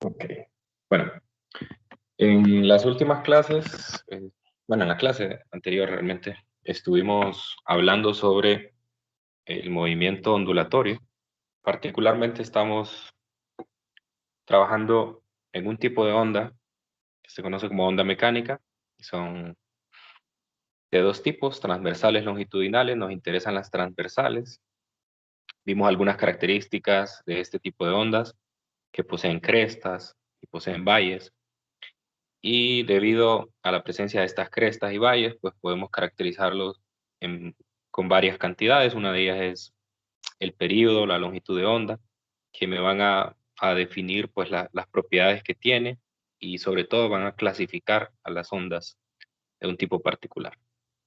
Ok. Bueno, en las últimas clases, bueno, en la clase anterior realmente, estuvimos hablando sobre el movimiento ondulatorio. Particularmente estamos trabajando en un tipo de onda que se conoce como onda mecánica. Son de dos tipos, transversales, longitudinales. Nos interesan las transversales. Vimos algunas características de este tipo de ondas que poseen crestas y poseen valles. Y debido a la presencia de estas crestas y valles, pues podemos caracterizarlos con varias cantidades. Una de ellas es el período, la longitud de onda, que me van a definir pues las propiedades que tiene y sobre todo van a clasificar a las ondas de un tipo particular.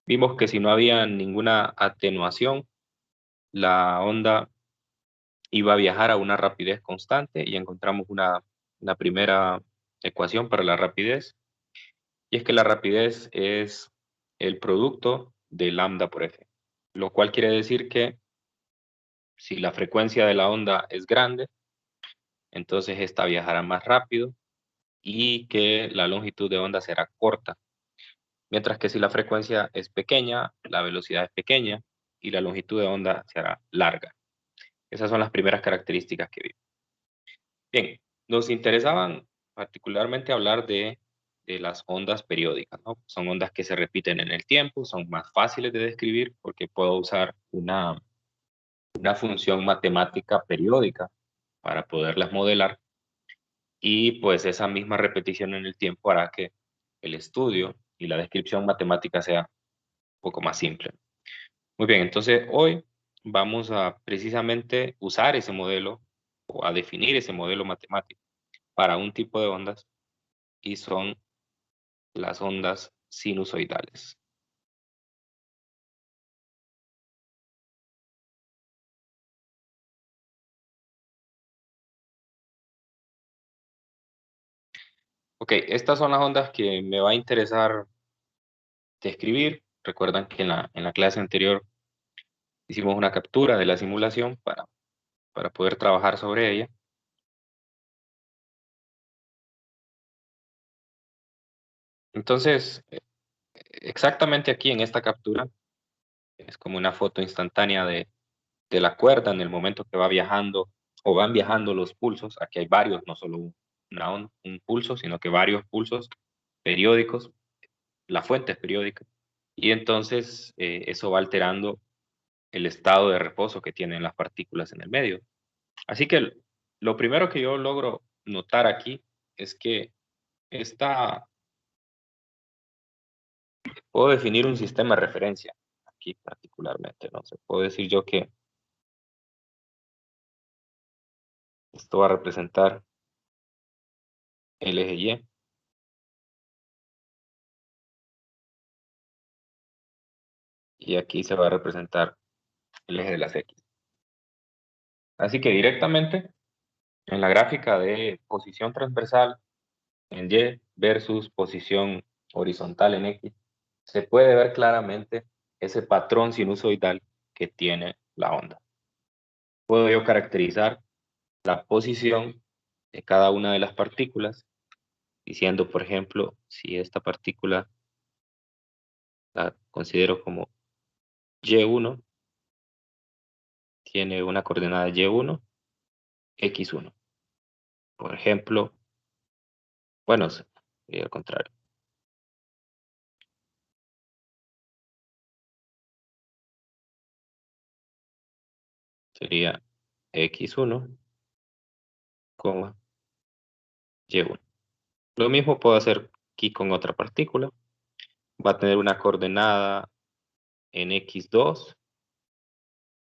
Vimos que si no había ninguna atenuación, la onda iba a viajar a una rapidez constante y encontramos una primera ecuación para la rapidez. Y es que la rapidez es el producto de lambda por f, lo cual quiere decir que si la frecuencia de la onda es grande, entonces esta viajará más rápido y que la longitud de onda será corta. Mientras que si la frecuencia es pequeña, la velocidad es pequeña y la longitud de onda será larga. Esas son las primeras características que vimos. Bien, nos interesaban particularmente hablar de las ondas periódicas, ¿no? Son ondas que se repiten en el tiempo, son más fáciles de describir porque puedo usar una función matemática periódica para poderlas modelar y pues esa misma repetición en el tiempo hará que el estudio y la descripción matemática sea un poco más simple. Muy bien, entonces hoy vamos a precisamente usar ese modelo o a definir ese modelo matemático para un tipo de ondas y son las ondas sinusoidales. Ok, estas son las ondas que me va a interesar describir. Recuerdan que en la clase anterior hicimos una captura de la simulación para poder trabajar sobre ella. Entonces, exactamente aquí en esta captura, es como una foto instantánea de la cuerda en el momento que va viajando o van viajando los pulsos. Aquí hay varios, no solo un pulso, sino que varios pulsos periódicos. La fuente es periódica. Y entonces eso va alterando el estado de reposo que tienen las partículas en el medio. Así que lo primero que yo logro notar aquí es que esta, puedo definir un sistema de referencia aquí particularmente, ¿no? Se puedo decir yo que esto va a representar el eje Y y aquí se va a representar el eje de las X. Así que directamente en la gráfica de posición transversal en Y versus posición horizontal en X, se puede ver claramente ese patrón sinusoidal que tiene la onda. Puedo yo caracterizar la posición de cada una de las partículas, diciendo, por ejemplo, si esta partícula la considero como Y1, tiene una coordenada Y1, X1. Por ejemplo, bueno, sería al contrario. Sería X1, Y1. Lo mismo puedo hacer aquí con otra partícula. Va a tener una coordenada en X2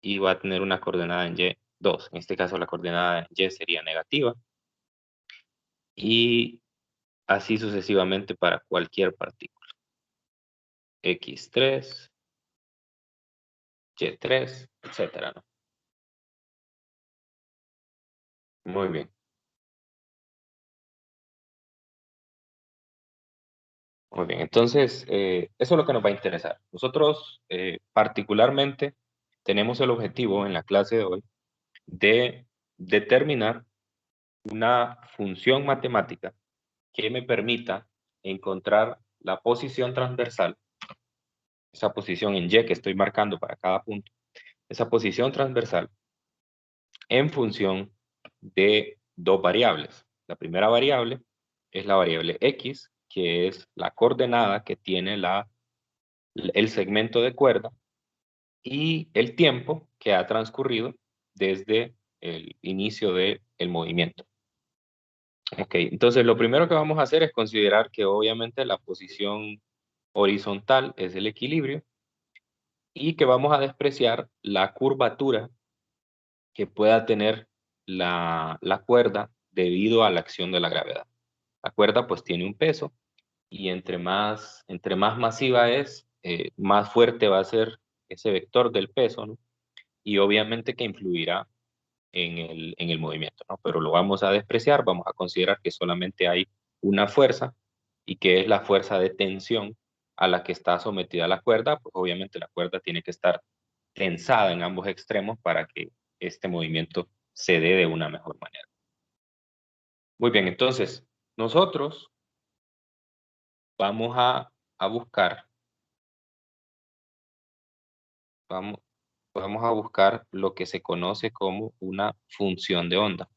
y va a tener una coordenada en Y2. En este caso la coordenada en Y sería negativa. Y así sucesivamente para cualquier partícula. X3, Y3, etcétera, ¿no? Muy bien, muy bien. Entonces, eso es lo que nos va a interesar. Nosotros, particularmente, tenemos el objetivo en la clase de hoy de determinar una función matemática que me permita encontrar la posición transversal, esa posición en Y que estoy marcando para cada punto, esa posición transversal en función de dos variables. La primera variable es la variable X, que es la coordenada que tiene el segmento de cuerda, y el tiempo que ha transcurrido desde el inicio del movimiento. Ok, entonces lo primero que vamos a hacer es considerar que obviamente la posición horizontal es el equilibrio y que vamos a despreciar la curvatura que pueda tener la cuerda debido a la acción de la gravedad. La cuerda pues tiene un peso y entre más masiva es, más fuerte va a ser ese vector del peso, ¿no? Y obviamente que influirá en el movimiento, ¿no? Pero lo vamos a despreciar, vamos a considerar que solamente hay una fuerza y que es la fuerza de tensión a la que está sometida la cuerda, pues obviamente la cuerda tiene que estar tensada en ambos extremos para que este movimiento se dé de una mejor manera. Muy bien, entonces nosotros vamos a buscar, vamos, vamos a buscar lo que se conoce como una función de onda.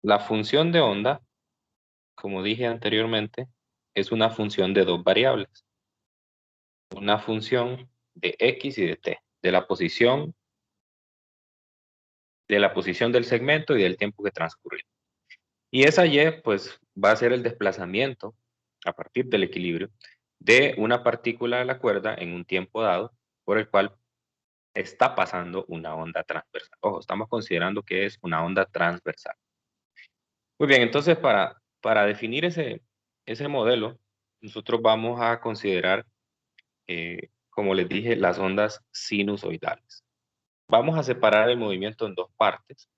La función de onda, como dije anteriormente, es una función de dos variables. Una función de X y de T, de la posición del segmento y del tiempo que transcurrió. Y esa Y, pues, va a ser el desplazamiento, a partir del equilibrio, de una partícula de la cuerda en un tiempo dado, por el cual está pasando una onda transversal. Ojo, estamos considerando que es una onda transversal. Muy bien, entonces para definir ese modelo, nosotros vamos a considerar, como les dije, las ondas sinusoidales. Vamos a separar el movimiento en dos partes.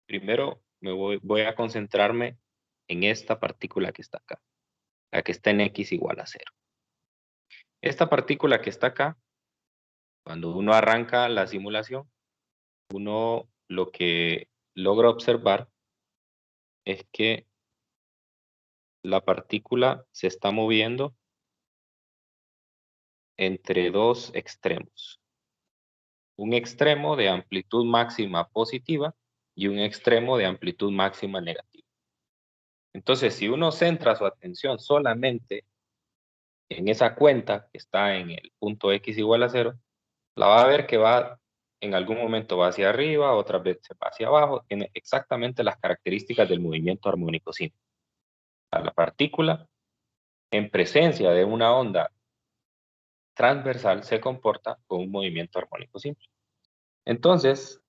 Primero voy a concentrarme en esta partícula que está acá, la que está en X igual a 0. Esta partícula que está acá, cuando uno arranca la simulación, uno lo que logra observar es que la partícula se está moviendo entre dos extremos. Un extremo de amplitud máxima positiva y un extremo de amplitud máxima negativa. Entonces, si uno centra su atención solamente en esa cuenta que está en el punto X igual a 0, la va a ver que va, en algún momento va hacia arriba, otra vez se va hacia abajo, tiene exactamente las características del movimiento armónico simple. La partícula, en presencia de una onda transversal, se comporta con un movimiento armónico simple. Entonces,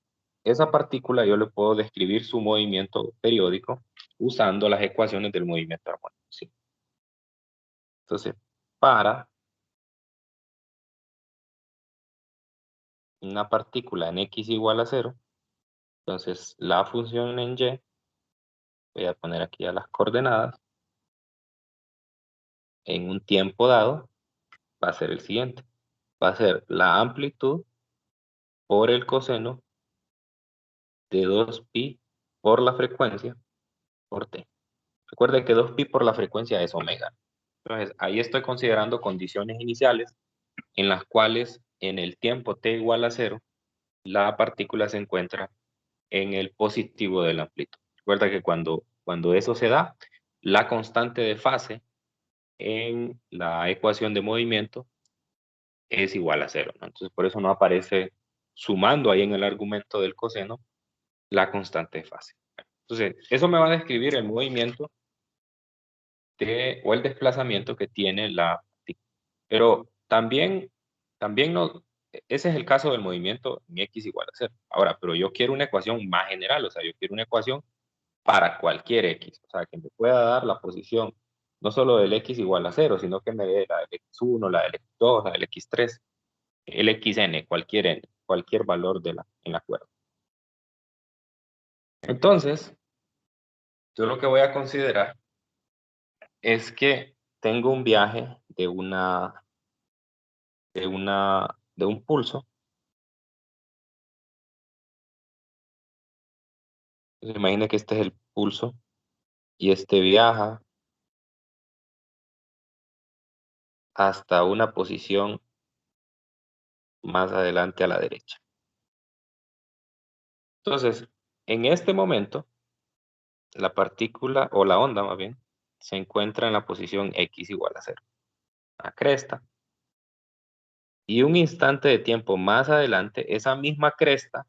esa partícula yo le puedo describir su movimiento periódico usando las ecuaciones del movimiento armónico simple. Entonces, para una partícula en X igual a 0, entonces la función en Y, voy a poner aquí a las coordenadas, en un tiempo dado, va a ser el siguiente. Va a ser la amplitud por el coseno de 2pi por la frecuencia por t. Recuerden que 2pi por la frecuencia es omega. Entonces, ahí estoy considerando condiciones iniciales en las cuales en el tiempo t igual a 0, la partícula se encuentra en el positivo de la amplitud. Recuerda que cuando eso se da, la constante de fase en la ecuación de movimiento es igual a 0, ¿no? Entonces, por eso no aparece sumando ahí en el argumento del coseno la constante de fase. Entonces, eso me va a describir el movimiento o el desplazamiento que tiene la partícula. Pero también no, ese es el caso del movimiento en X igual a 0. Ahora, pero yo quiero una ecuación más general, o sea, yo quiero una ecuación para cualquier X, o sea, que me pueda dar la posición no solo del X igual a 0, sino que me dé la del X1, la del X2, la del X3, el XN, cualquier valor en la cuerda. Entonces, yo lo que voy a considerar es que tengo un viaje de un pulso Entonces, imagina que este es el pulso y este viaja hasta una posición más adelante a la derecha. Entonces, en este momento, la partícula o la onda más bien, se encuentra en la posición x igual a 0, la cresta. Y un instante de tiempo más adelante, esa misma cresta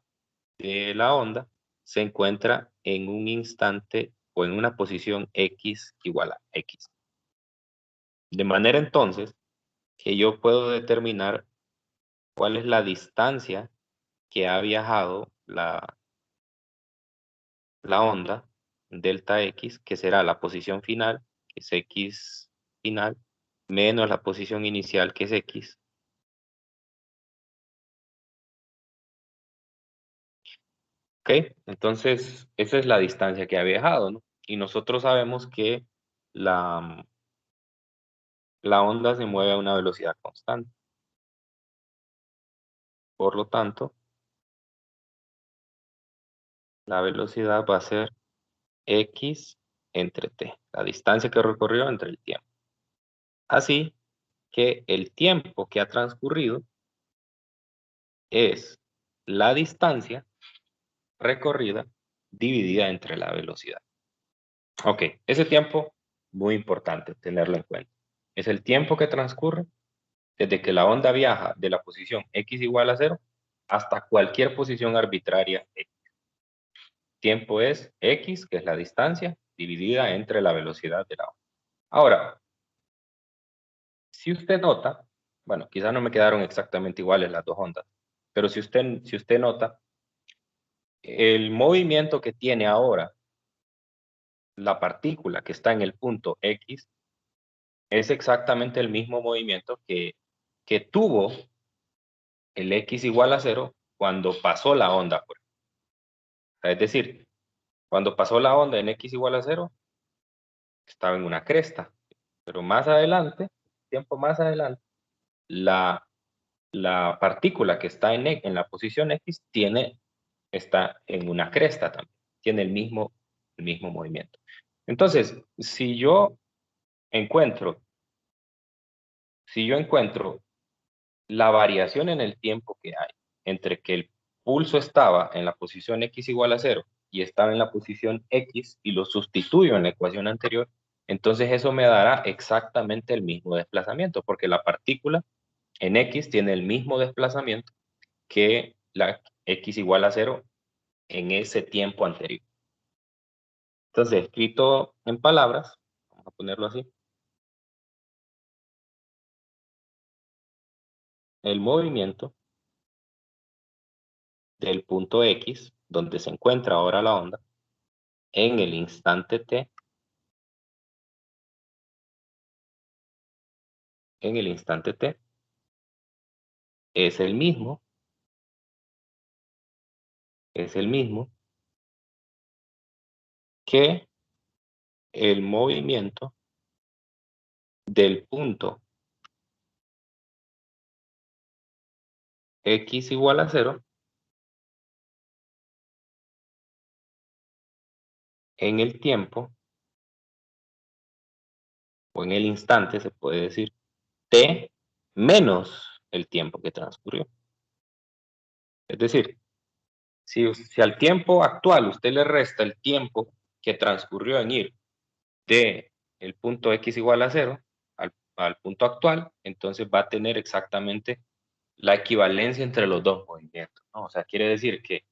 de la onda se encuentra en un instante o en una posición x igual a x. De manera entonces que yo puedo determinar cuál es la distancia que ha viajado la onda delta x, que será la posición final, que es x final, menos la posición inicial, que es x. ¿Ok? Entonces, esa es la distancia que ha viajado, ¿no? Y nosotros sabemos que la, la onda se mueve a una velocidad constante. Por lo tanto, la velocidad va a ser x entre t, la distancia que recorrió entre el tiempo. Así que el tiempo que ha transcurrido es la distancia recorrida dividida entre la velocidad. Ok, ese tiempo, muy importante tenerlo en cuenta. Es el tiempo que transcurre desde que la onda viaja de la posición x igual a 0 hasta cualquier posición arbitraria x. Tiempo es x, que es la distancia, dividida entre la velocidad de la onda. Ahora, si usted nota, bueno, quizás no me quedaron exactamente iguales las dos ondas, pero si usted nota, el movimiento que tiene ahora la partícula que está en el punto X es exactamente el mismo movimiento que tuvo el X igual a 0 cuando pasó la onda. Es decir, cuando pasó la onda en X igual a 0, estaba en una cresta, pero más adelante, tiempo más adelante, la, la partícula que está en la posición X está en una cresta también, tiene el mismo movimiento. Entonces, encuentro, si yo encuentro la variación en el tiempo que hay entre que el pulso estaba en la posición x igual a 0 y estaba en la posición x y lo sustituyo en la ecuación anterior, entonces eso me dará exactamente el mismo desplazamiento, porque la partícula en x tiene el mismo desplazamiento que la x igual a 0 en ese tiempo anterior. Entonces, escrito en palabras, vamos a ponerlo así, el movimiento del punto X, donde se encuentra ahora la onda, en el instante t, en el instante t, es el mismo, es el mismo que el movimiento del punto x igual a 0 en el tiempo, o en el instante, se puede decir, t menos el tiempo que transcurrió. Es decir, si al tiempo actual usted le resta el tiempo que transcurrió en ir de el punto x igual a 0 al punto actual, entonces va a tener exactamente la equivalencia entre los dos movimientos, ¿no? O sea, quiere decir que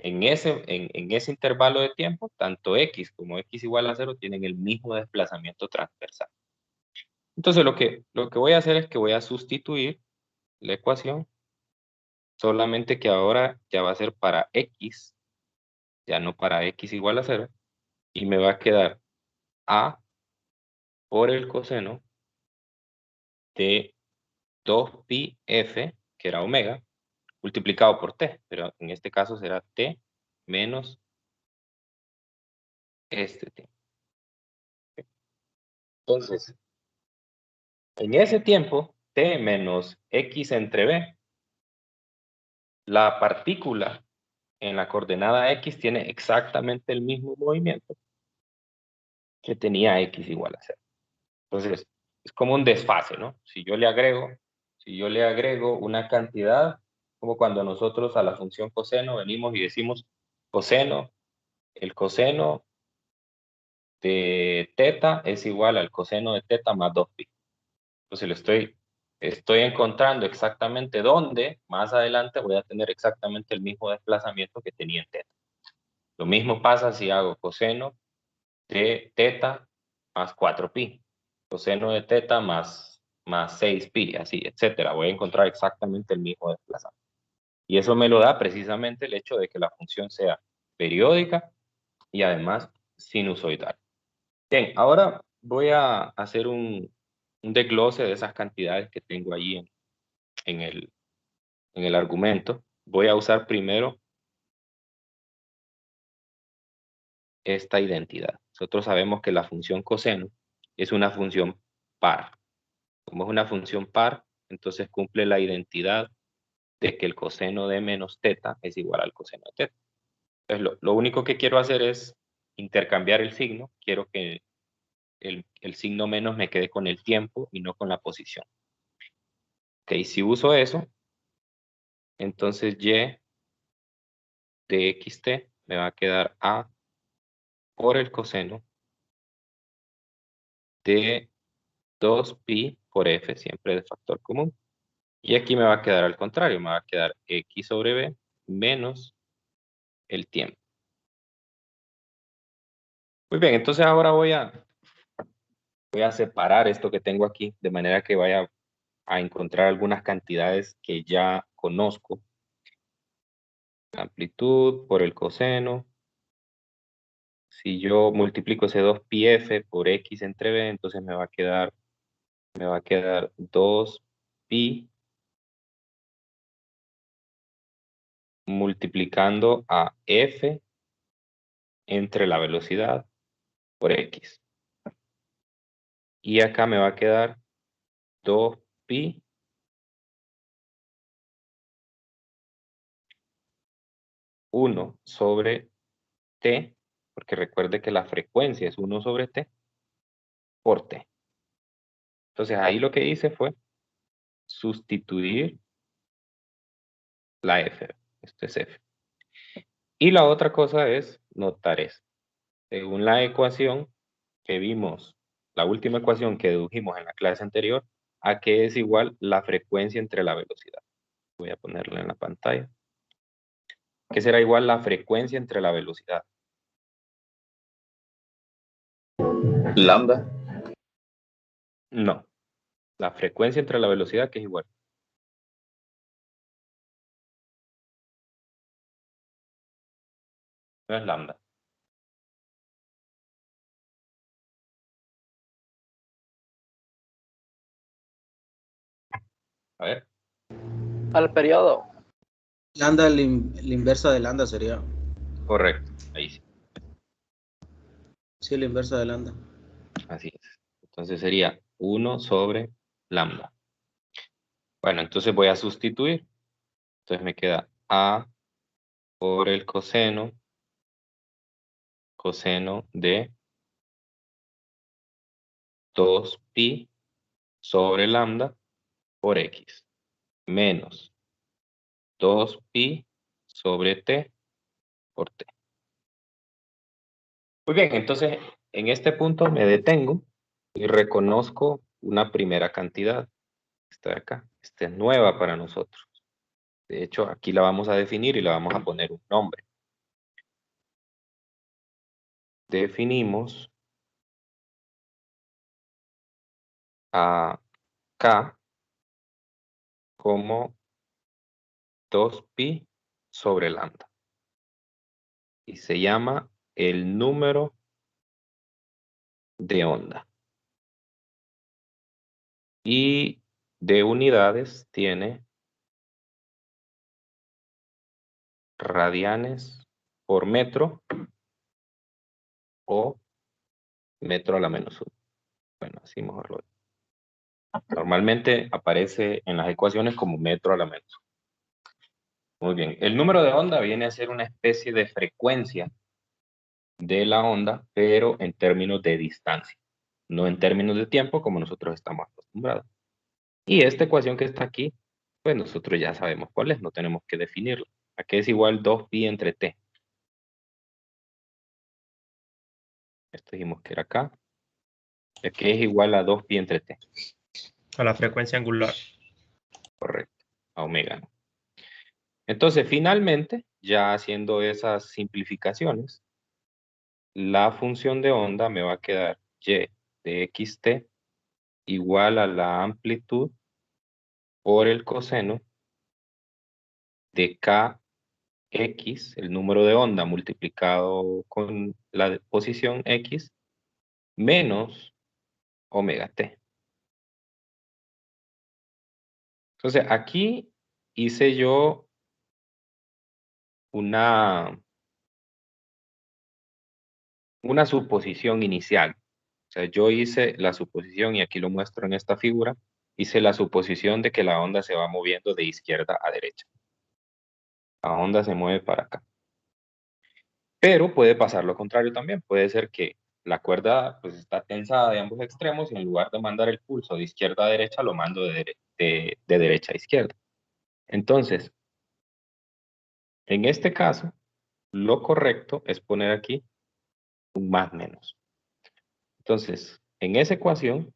en ese intervalo de tiempo, tanto x como x igual a 0 tienen el mismo desplazamiento transversal. Entonces, lo que voy a hacer es que voy a sustituir la ecuación, solamente que ahora ya va a ser para x, ya no para x igual a 0, y me va a quedar a por el coseno de 2pi f, que era omega, multiplicado por t, pero en este caso será t menos este t. Entonces, en ese tiempo, t menos x entre b, la partícula en la coordenada X tiene exactamente el mismo movimiento que tenía X igual a 0. Entonces, es como un desfase, ¿no? Si yo le agrego una cantidad, como cuando nosotros a la función coseno venimos y decimos coseno, el coseno de teta es igual al coseno de teta más 2pi. Entonces estoy encontrando exactamente dónde más adelante voy a tener exactamente el mismo desplazamiento que tenía en teta. Lo mismo pasa si hago coseno de teta más 4pi, coseno de teta más 6pi, así, etcétera. Voy a encontrar exactamente el mismo desplazamiento. Y eso me lo da precisamente el hecho de que la función sea periódica y además sinusoidal. Bien, ahora voy a hacer un desglose de esas cantidades que tengo ahí en el argumento. Voy a usar primero esta identidad. Nosotros sabemos que la función coseno es una función par. Como es una función par, entonces cumple la identidad de que el coseno de menos teta es igual al coseno de teta. Entonces, lo único que quiero hacer es intercambiar el signo. Quiero que el signo menos me quede con el tiempo y no con la posición. Ok, si uso eso, entonces y de xt me va a quedar a por el coseno de 2pi por f, siempre de factor común. Y aquí me va a quedar al contrario, me va a quedar x sobre b menos el tiempo. Muy bien, entonces ahora voy a separar esto que tengo aquí, de manera que vaya a encontrar algunas cantidades que ya conozco. Amplitud por el coseno. Si yo multiplico ese 2πf por x entre b, entonces me va a quedar 2pi multiplicando a f entre la velocidad por x. Y acá me va a quedar 2pi uno sobre t, porque recuerde que la frecuencia es 1 sobre t, por t. Entonces ahí lo que hice fue sustituir la f. Esto es f. Y la otra cosa es notar esto. Según la ecuación que vimos, la última ecuación que dedujimos en la clase anterior, a qué es igual la frecuencia entre la velocidad. Voy a ponerla en la pantalla. ¿Qué será igual la frecuencia entre la velocidad? Lambda. No. La frecuencia entre la velocidad, que es igual. No es lambda. A ver. Al periodo. Lambda, la inversa de lambda sería. Correcto. Ahí sí. Sí, la inversa de lambda. Así es. Entonces sería 1 sobre lambda. Bueno, entonces voy a sustituir. Entonces me queda a por el coseno de 2pi sobre lambda por x menos 2pi sobre t por t. Muy bien, entonces en este punto me detengo y reconozco una primera cantidad. Esta de acá. Esta es nueva para nosotros. De hecho, aquí la vamos a definir y le vamos a poner un nombre. Definimos a k como 2pi sobre lambda. Y se llama el número de onda. Y de unidades tiene radianes por metro o metro a la menos 1. Bueno, así mejor lo digo. Normalmente aparece en las ecuaciones como metro a la menos 1. Muy bien. El número de onda viene a ser una especie de frecuencia de la onda, pero en términos de distancia, no en términos de tiempo como nosotros estamos acostumbrados. Y esta ecuación que está aquí, pues nosotros ya sabemos cuál es, no tenemos que definirla. Aquí es igual 2pi entre t. Esto dijimos que era acá. Aquí es igual a 2pi entre t. A la frecuencia angular. Correcto. A omega, ¿no? Entonces, finalmente, ya haciendo esas simplificaciones, la función de onda me va a quedar y de xt igual a la amplitud por el coseno de kx, el número de onda multiplicado con la posición x, menos omega t. Entonces, aquí hice yo una suposición inicial. O sea, yo hice la suposición, y aquí lo muestro en esta figura, hice la suposición de que la onda se va moviendo de izquierda a derecha. La onda se mueve para acá. Pero puede pasar lo contrario también. Puede ser que la cuerda pues está tensada de ambos extremos y en lugar de mandar el pulso de izquierda a derecha, lo mando de derecha a izquierda. Entonces, en este caso, lo correcto es poner aquí un más menos. Entonces, en esa ecuación,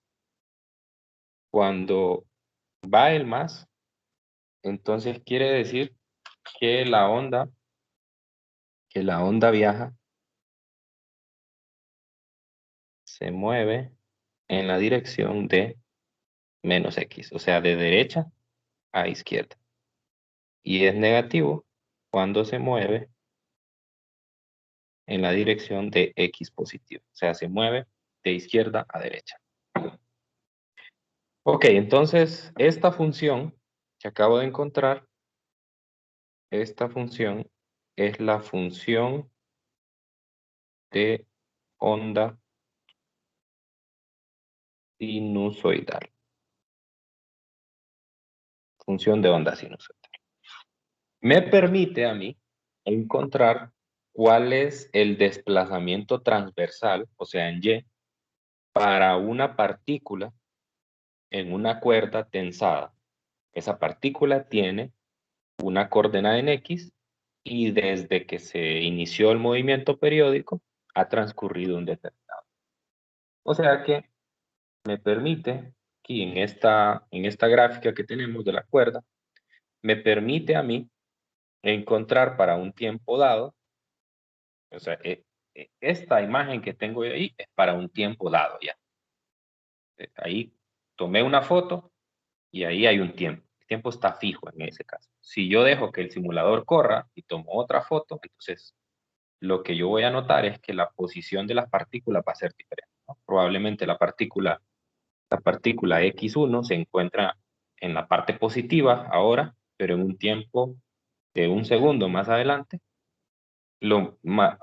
cuando va el más, entonces quiere decir que la onda viaja, se mueve en la dirección de menos x, o sea, de derecha a izquierda. Y es negativo cuando se mueve en la dirección de x positivo, o sea, se mueve de izquierda a derecha. Ok, entonces esta función que acabo de encontrar, esta función es la función de onda sinusoidal. Función de onda sinusoidal. Me permite a mí encontrar cuál es el desplazamiento transversal, o sea, en Y, para una partícula en una cuerda tensada. Esa partícula tiene una coordenada en X y desde que se inició el movimiento periódico ha transcurrido un determinado. O sea que me permite, aquí en esta gráfica que tenemos de la cuerda, me permite a mí encontrar para un tiempo dado, o sea, esta imagen que tengo ahí es para un tiempo dado ya. Ahí tomé una foto y ahí hay un tiempo. El tiempo está fijo en ese caso. Si yo dejo que el simulador corra y tomo otra foto, entonces lo que yo voy a notar es que la posición de las partículas va a ser diferente, ¿no? Probablemente la partícula X1 se encuentra en la parte positiva ahora, pero en un tiempo de un segundo más adelante,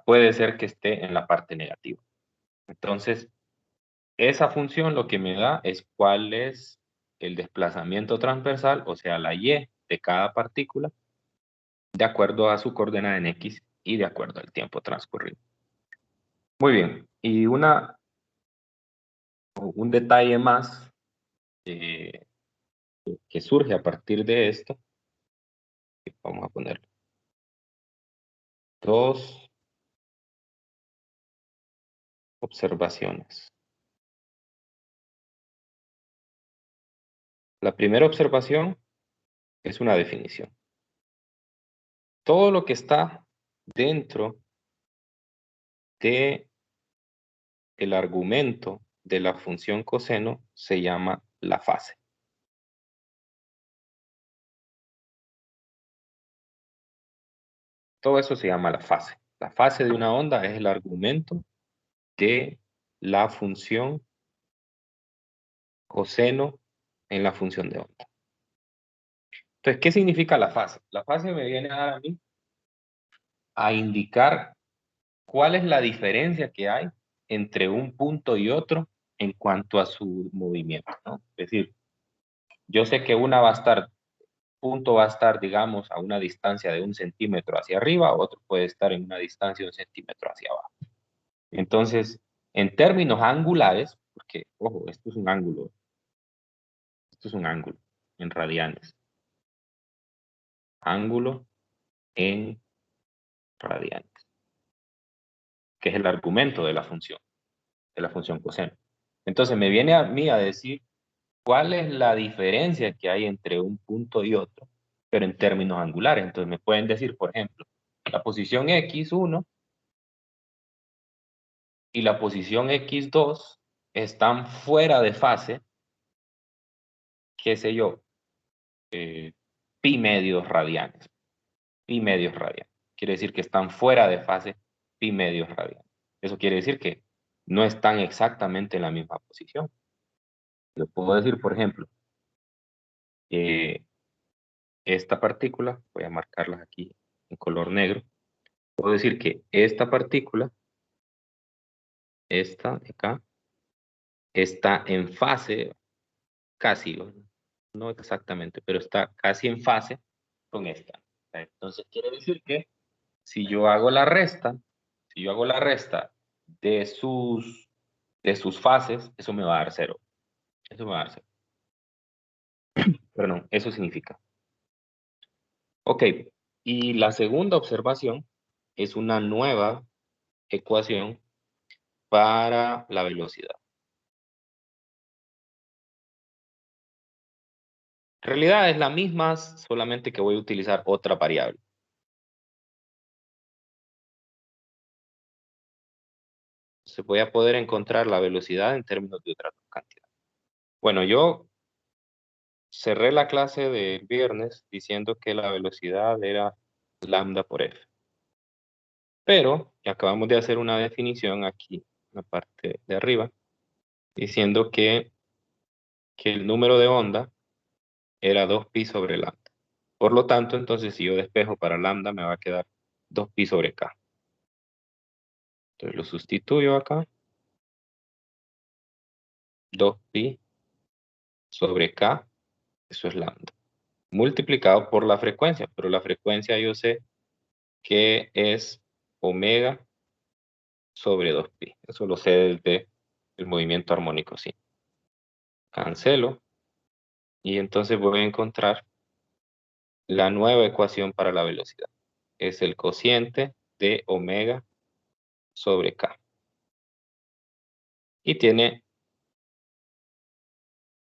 puede ser que esté en la parte negativa. Entonces, esa función lo que me da es cuál es el desplazamiento transversal, o sea, la Y de cada partícula, de acuerdo a su coordenada en X y de acuerdo al tiempo transcurrido. Muy bien, y un detalle más que surge a partir de esto, vamos a ponerlo. Dos observaciones. La primera observación es una definición. Todo lo que está dentro de el argumento de la función coseno se llama la fase. Todo eso se llama la fase. La fase de una onda es el argumento de la función coseno en la función de onda. Entonces, ¿qué significa la fase? La fase me viene a dar a mí a indicar cuál es la diferencia que hay entre un punto y otro en cuanto a su movimiento, ¿no? Es decir, yo sé que una va a estar punto va a estar, digamos, a una distancia de 1 centímetro hacia arriba, otro puede estar en una distancia de 1 centímetro hacia abajo. Entonces, en términos angulares, porque, ojo, esto es un ángulo en radianes. Ángulo en radianes, que es el argumento de la función coseno. Entonces, me viene a mí a decir cuál es la diferencia que hay entre un punto y otro, pero en términos angulares. Entonces, me pueden decir, por ejemplo, la posición X1 y la posición X2 están fuera de fase, qué sé yo, pi medios radianes. Pi medios radianes. Quiere decir que están fuera de fase pi medios radianes. Eso quiere decir que no están exactamente en la misma posición. Lo puedo decir, por ejemplo, esta partícula, voy a marcarlas aquí en color negro, puedo decir que esta partícula, esta de acá, está en fase, casi, no exactamente, pero está casi en fase con esta. Entonces quiere decir que si yo hago la resta, de sus fases, eso me va a dar 0. Eso me va a dar 0. Perdón, eso significa. Ok, y la segunda observación es una nueva ecuación para la velocidad. En realidad es la misma, solamente que voy a utilizar otra variable. Se voy a poder encontrar la velocidad en términos de otra cantidad. Bueno, yo cerré la clase del viernes diciendo que la velocidad era lambda por f. Pero acabamos de hacer una definición aquí, en la parte de arriba, diciendo que el número de onda era 2pi sobre lambda. Por lo tanto, entonces, si yo despejo para lambda, me va a quedar 2pi sobre k. Entonces lo sustituyo acá. 2pi sobre k, eso es lambda. Multiplicado por la frecuencia, pero la frecuencia yo sé que es omega sobre 2pi. Eso lo sé desde el movimiento armónico, sí. Cancelo. Y entonces voy a encontrar la nueva ecuación para la velocidad. Es el cociente de omega sobre k. Y tiene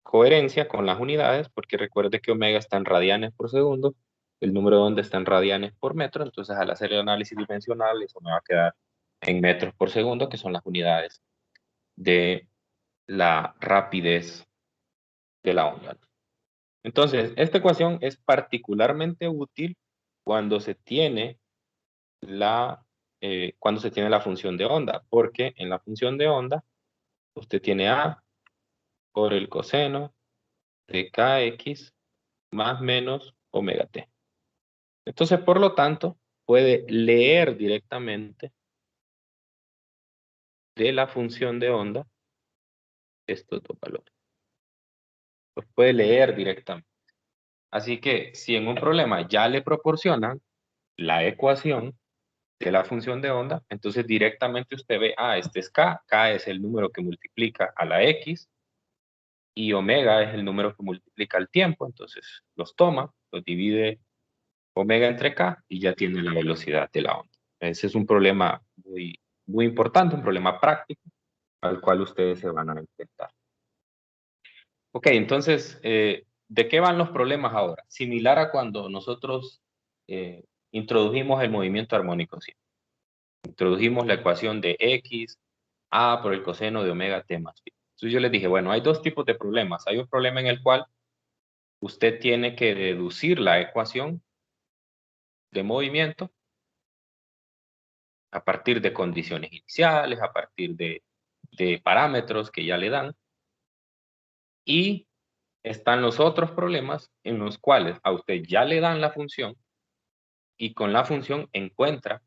coherencia con las unidades, porque recuerde que omega está en radianes por segundo, el número de onda está en radianes por metro, entonces al hacer el análisis dimensional, eso me va a quedar en metros por segundo, que son las unidades de la rapidez de la onda. Entonces, esta ecuación es particularmente útil cuando se tiene la función de onda, porque en la función de onda usted tiene A por el coseno de kx más menos omega t. Entonces, por lo tanto, puede leer directamente de la función de onda estos dos valores. Los puede leer directamente. Así que si en un problema ya le proporcionan la ecuación de la función de onda, entonces directamente usted ve, este es k, k es el número que multiplica a la x, y omega es el número que multiplica el tiempo, entonces los toma, los divide omega entre k y ya tiene la velocidad de la onda. Ese es un problema muy, muy importante, un problema práctico al cual ustedes se van a enfrentar. Ok, entonces, ¿de qué van los problemas ahora? Similar a cuando nosotros introdujimos el movimiento armónico, sí. Introdujimos la ecuación de x, a por el coseno de omega t más pi. Entonces yo les dije, bueno, hay dos tipos de problemas. Hay un problema en el cual usted tiene que deducir la ecuación de movimiento a partir de condiciones iniciales, a partir de parámetros que ya le dan. Y están los otros problemas en los cuales a usted ya le dan la función y con la función encuentra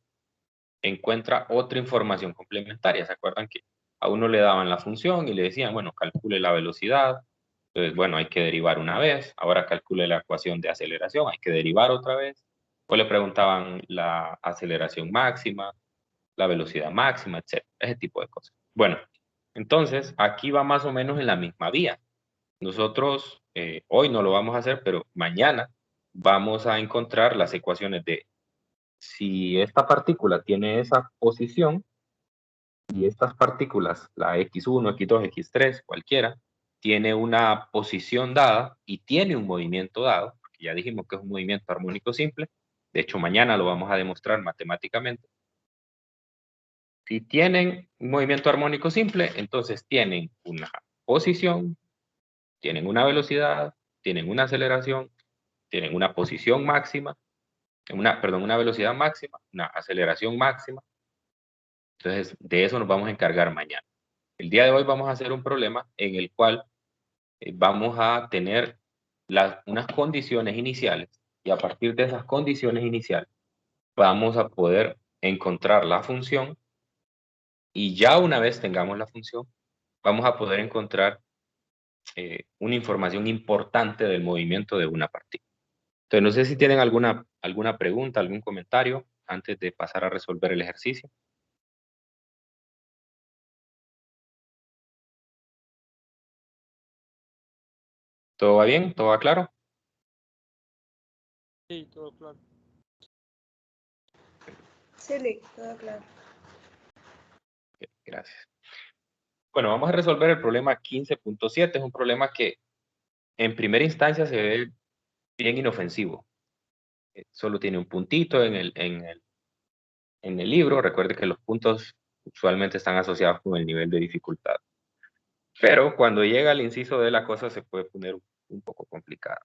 otra información complementaria. ¿Se acuerdan que a uno le daban la función y le decían, bueno, calcule la velocidad Entonces, bueno, hay que derivar una vez. Ahora calcule la ecuación de aceleración, hay que derivar otra vez. O le preguntaban la aceleración máxima, la velocidad máxima, etc. Ese tipo de cosas. Bueno, entonces aquí va más o menos en la misma vía. Nosotros hoy no lo vamos a hacer, pero mañana vamos a encontrar las ecuaciones de si esta partícula tiene esa posición y estas partículas, la X1, X2, X3, cualquiera, tiene una posición dada y tiene un movimiento dado, porque ya dijimos que es un movimiento armónico simple. De hecho, mañana lo vamos a demostrar matemáticamente. Si tienen un movimiento armónico simple, entonces tienen una posición, tienen una velocidad, tienen una aceleración, tienen una posición máxima, una velocidad máxima, una aceleración máxima. Entonces, de eso nos vamos a encargar mañana. El día de hoy vamos a hacer un problema en el cual vamos a tener unas condiciones iniciales y a partir de esas condiciones iniciales vamos a poder encontrar la función y ya una vez tengamos la función vamos a poder encontrar una información importante del movimiento de una partícula. Entonces, no sé si tienen alguna pregunta, algún comentario antes de pasar a resolver el ejercicio. ¿Todo va bien? ¿Todo va claro? Sí, todo claro. Sí, todo claro. Okay, gracias. Bueno, vamos a resolver el problema 15.7. Es un problema que en primera instancia se ve bien inofensivo. Solo tiene un puntito en el libro. Recuerde que los puntos usualmente están asociados con el nivel de dificultad. Pero cuando llega al inciso de la cosa se puede poner un poco complicada.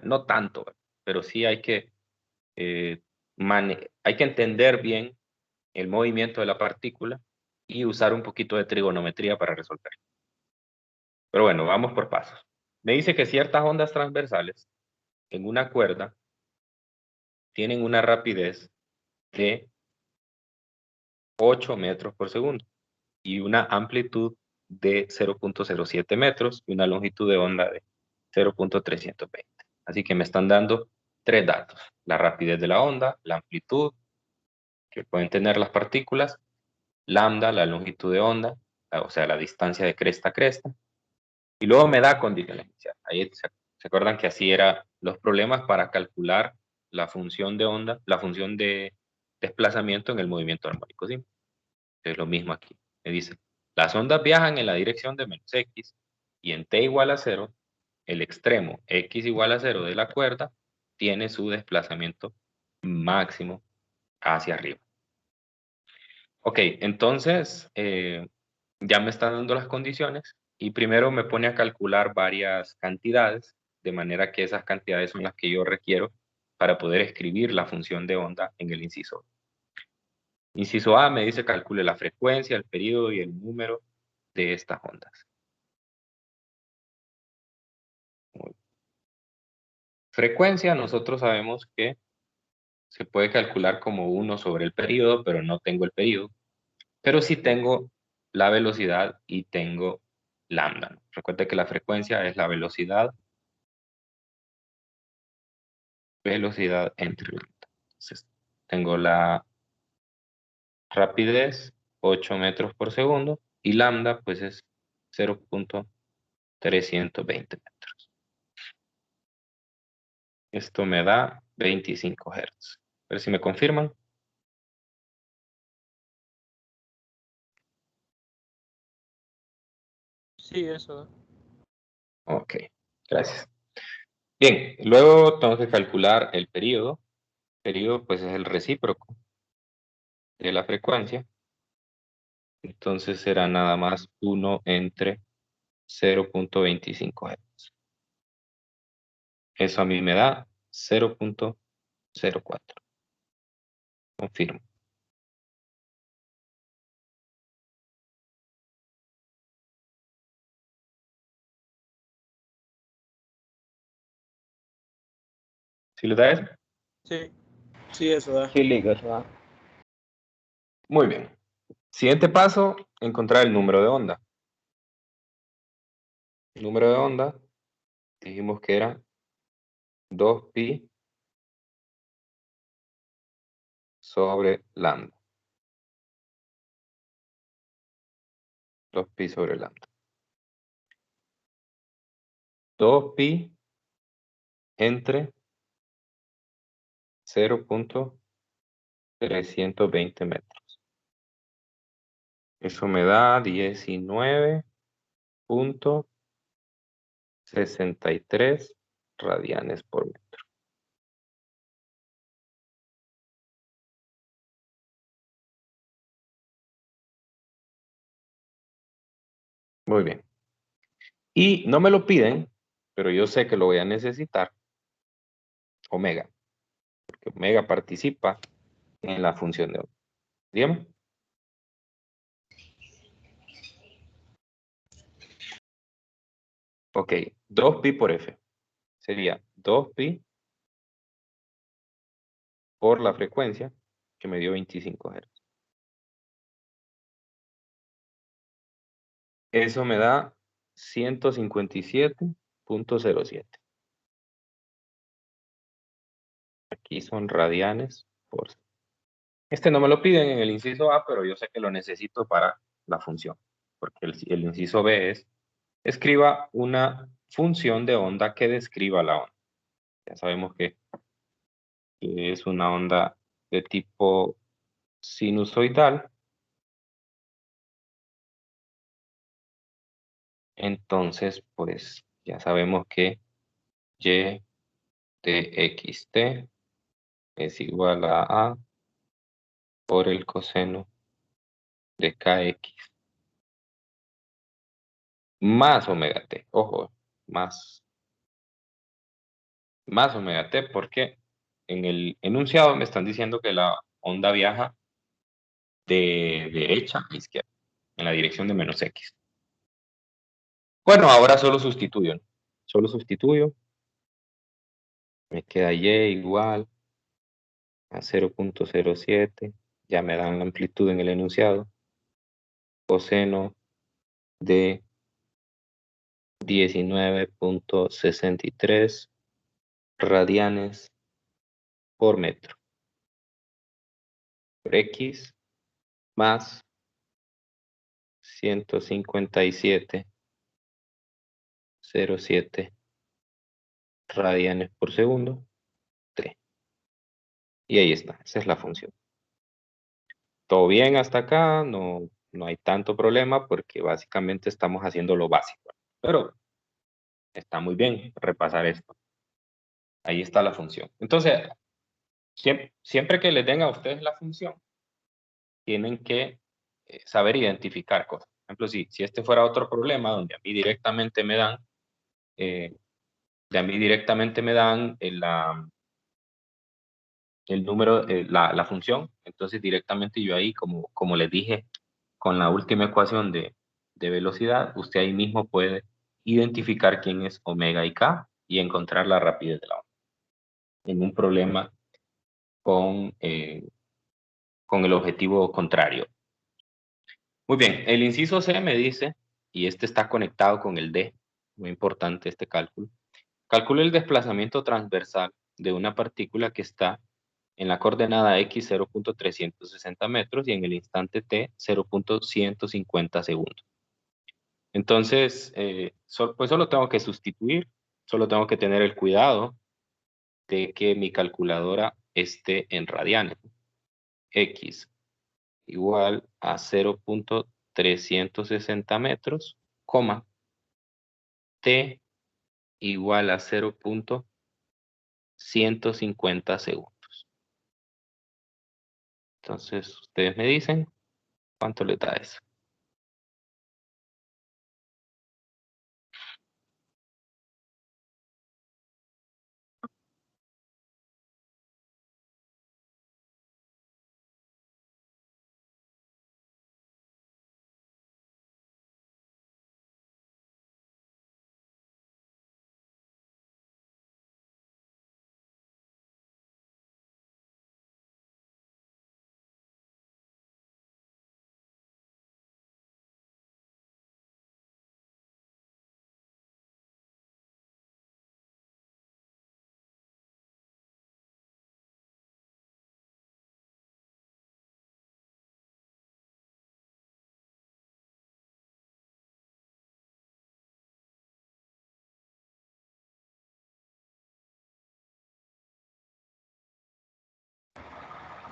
No tanto, pero sí hay que entender bien el movimiento de la partícula y usar un poquito de trigonometría para resolver. Pero bueno, vamos por pasos. Me dice que ciertas ondas transversales en una cuerda tienen una rapidez de 8 metros por segundo y una amplitud de 0.07 metros y una longitud de onda de 0.320. Así que me están dando tres datos: la rapidez de la onda, la amplitud que pueden tener las partículas, lambda, la longitud de onda, o sea, la distancia de cresta a cresta, y luego me da condiciones iniciales. Ahí se acuerdan que así eran los problemas para calcular la función de onda, la función de desplazamiento en el movimiento armónico simple. Es lo mismo aquí. Me dice, las ondas viajan en la dirección de menos x y en t igual a 0, el extremo x igual a 0 de la cuerda tiene su desplazamiento máximo hacia arriba. Ok, entonces ya me están dando las condiciones y primero me pone a calcular varias cantidades, de manera que esas cantidades son las que yo requiero para poder escribir la función de onda en el inciso. Inciso A me dice calcule la frecuencia, el periodo y el número de estas ondas. Frecuencia, nosotros sabemos que se puede calcular como 1 sobre el periodo, pero no tengo el periodo. Pero sí tengo la velocidad y tengo lambda, ¿no? Recuerda que la frecuencia es la velocidad entre lambda. Entonces, tengo la rapidez, 8 metros por segundo, y lambda, pues es 0.320 metros. Esto me da 25 Hz. A ver si me confirman. Sí, eso. Ok, gracias. Bien, luego tengo que calcular el periodo. El periodo, pues, es el recíproco de la frecuencia. Entonces será nada más 1 entre 0.25 Hz. Eso a mí me da 0.04. Confirmo. ¿Sí lo da eso? Sí. Sí, eso da. Sí, liga, eso da. Muy bien. Siguiente paso, encontrar el número de onda. El número de onda Dijimos que era 2pi sobre lambda. 2pi sobre lambda. 2pi entre 0.320 metros. Eso me da 19.63 radianes por metro. Muy bien. Y no me lo piden, pero yo sé que lo voy a necesitar. Omega. Porque omega participa en la función de omega. Dígame. Ok, 2pi por f. Sería 2pi por la frecuencia, que me dio 25 Hz. Eso me da 157.07. Aquí son radianes por... Este no me lo piden en el inciso A, pero yo sé que lo necesito para la función. Porque el inciso B es, escriba una función de onda que describa la onda. Ya sabemos que es una onda de tipo sinusoidal. Entonces, pues ya sabemos que y de xt es igual a A por el coseno de kx más omega t. Ojo, más omega t, porque en el enunciado me están diciendo que la onda viaja de derecha a izquierda, en la dirección de menos x. Bueno, ahora solo sustituyo, ¿no? Solo sustituyo. Me queda y igual a 0.07. Ya me dan la amplitud en el enunciado. Coseno de 19.63 radianes por metro. Por x más 157.07 radianes por segundo, t. Y ahí está, esa es la función. Todo bien hasta acá, no hay tanto problema porque básicamente estamos haciendo lo básico. Pero está muy bien repasar esto. Ahí está la función. Entonces, siempre que les den a ustedes la función, tienen que saber identificar cosas. Por ejemplo, si este fuera otro problema donde a mí directamente me dan el número, la función, entonces directamente yo ahí, como les dije, con la última ecuación de velocidad, usted ahí mismo puede identificar quién es omega y k y encontrar la rapidez de la onda. En un problema con el objetivo contrario. Muy bien, el inciso C me dice, y este está conectado con el D, muy importante este cálculo, calcule el desplazamiento transversal de una partícula que está en la coordenada x 0.360 metros y en el instante t 0.150 segundos. Entonces, pues solo tengo que sustituir, solo tengo que tener el cuidado de que mi calculadora esté en radianes. X igual a 0.360 metros, coma, t igual a 0.150 segundos. Entonces, ustedes me dicen cuánto le da eso.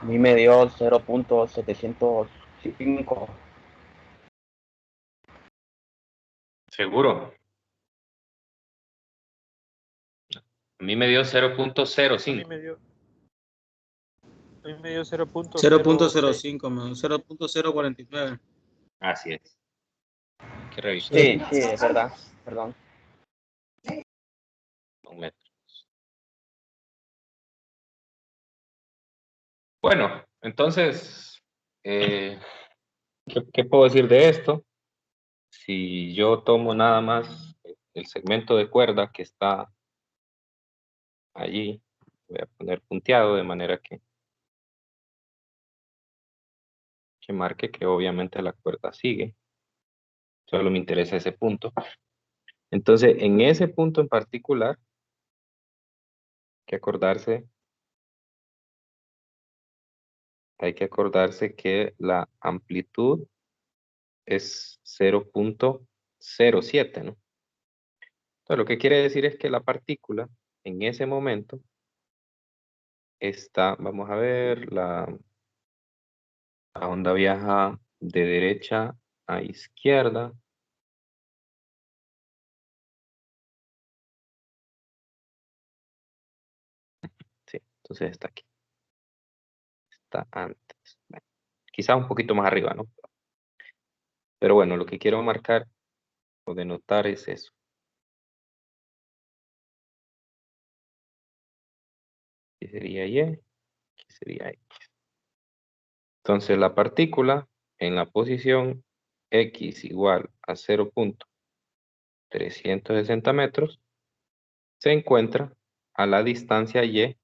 A mí me dio 0.705. ¿Seguro? A mí me dio A mí 0.05. me dio, a mí me dio 0.06. 0.05, 0.049. Así es. Hay que revisar. Sí, sí, es verdad. Perdón. Un metro. Bueno, entonces, ¿qué puedo decir de esto? Si yo tomo nada más el segmento de cuerda que está allí, voy a poner punteado de manera que marque que obviamente la cuerda sigue. Solo me interesa ese punto. Entonces, en ese punto en particular, hay que acordarse que la amplitud es 0.07, ¿no? Entonces, lo que quiere decir es que la partícula en ese momento está, vamos a ver, la onda viaja de derecha a izquierda. Sí, entonces está aquí. Está antes. Bueno, quizá un poquito más arriba, ¿no? Pero bueno, lo que quiero marcar o denotar es eso. Aquí sería Y, aquí sería X. Entonces la partícula en la posición X igual a 0.360 metros se encuentra a la distancia Y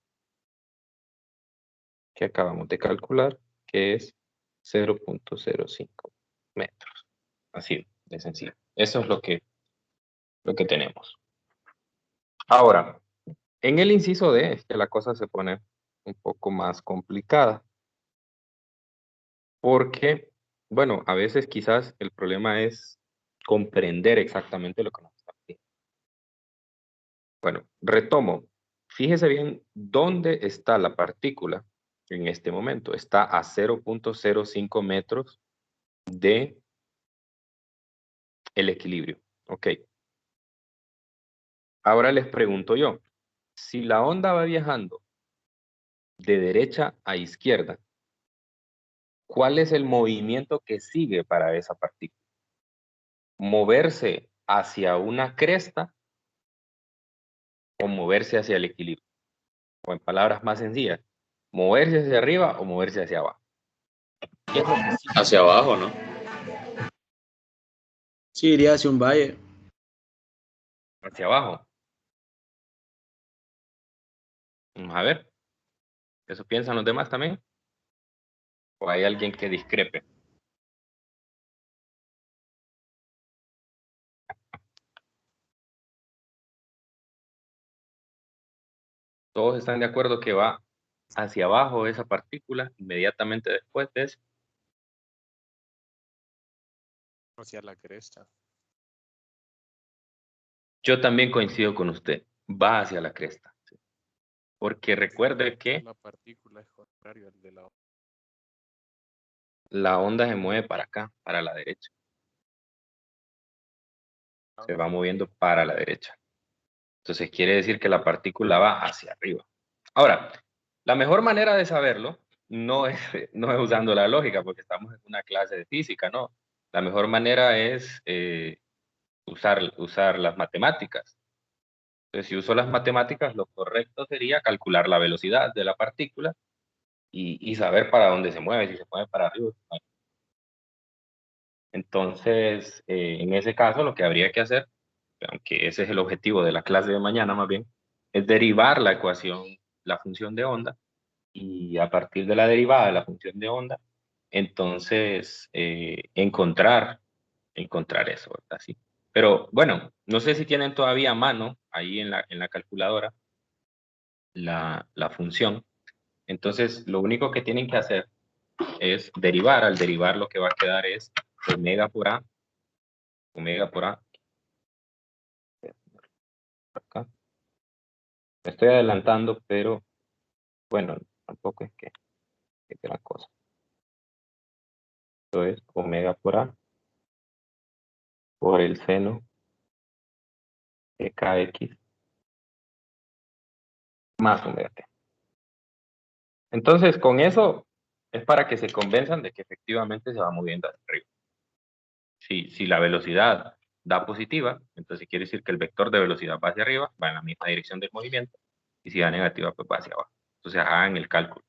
que acabamos de calcular, que es 0.05 metros. Así de sencillo. Eso es lo que tenemos. Ahora, en el inciso D es que la cosa se pone un poco más complicada. Porque, bueno, a veces quizás el problema es comprender exactamente lo que nos está diciendo. Bueno, retomo. Fíjese bien dónde está la partícula en este momento. Está a 0.05 metros de el equilibrio. Ok. Ahora les pregunto yo, si la onda va viajando de derecha a izquierda, ¿cuál es el movimiento que sigue para esa partícula? ¿Moverse hacia una cresta o moverse hacia el equilibrio? O en palabras más sencillas, moverse hacia arriba o moverse hacia abajo. ¿Qué es lo que sigue? Hacia abajo, ¿no? Sí, iría hacia un valle. Hacia abajo. Vamos a ver. ¿Eso piensan los demás también? ¿O hay alguien que discrepe? ¿Todos están de acuerdo que va hacia abajo esa partícula inmediatamente después de eso? Hacia la cresta. Yo también coincido con usted. Va hacia la cresta. Porque recuerde que La partícula es contrario al de la la onda se mueve para acá, para la derecha. Se va moviendo para la derecha. Entonces quiere decir que la partícula va hacia arriba. Ahora, la mejor manera de saberlo no es, no es usando la lógica, porque estamos en una clase de física, ¿no? La mejor manera es usar las matemáticas. Entonces, si uso las matemáticas, lo correcto sería calcular la velocidad de la partícula y saber para dónde se mueve, si se mueve para arriba. Entonces, en ese caso, lo que habría que hacer, aunque ese es el objetivo de la clase de mañana más bien, es derivar la ecuación, la función de onda, y a partir de la derivada de la función de onda, entonces encontrar eso, ¿verdad? Sí. Pero bueno, no sé si tienen todavía a mano ahí en la calculadora la función. Entonces, lo único que tienen que hacer es derivar. Al derivar lo que va a quedar es omega por A, acá. Me estoy adelantando, pero bueno, tampoco es que Qué gran cosa. Esto es omega por A por el seno de kx más omega t. Entonces, con eso es para que se convenzan de que efectivamente se va moviendo hacia arriba. Si la velocidad da positiva, entonces quiere decir que el vector de velocidad va hacia arriba, va en la misma dirección del movimiento, y si da negativa, pues va hacia abajo. Entonces hagan el cálculo.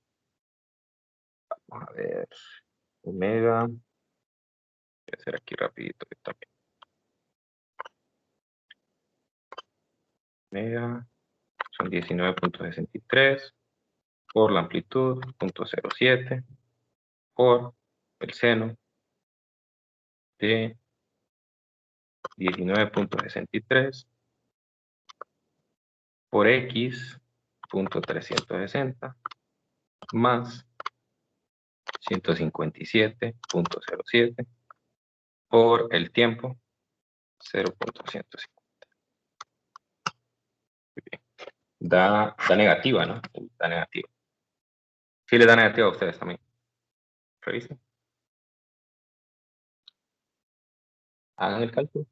Vamos a ver, omega, voy a hacer aquí rapidito que está bien. Omega son 19.63 por la amplitud, 0.07 por el seno de 19.63 por x, 360 más 157.07 por el tiempo, 0.150. Muy bien. Da negativa, ¿no? Da negativa. Sí le da negativa a ustedes también. Revisen. Hagan el cálculo.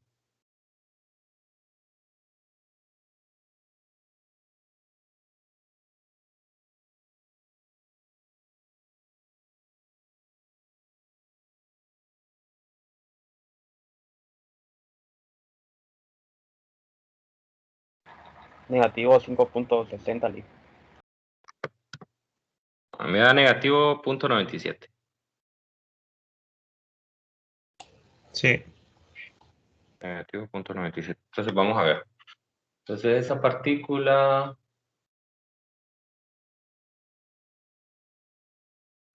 Negativo 5.60, Lee. Me da negativo 0.97. Sí. Negativo 0.97. Entonces vamos a ver. Entonces esa partícula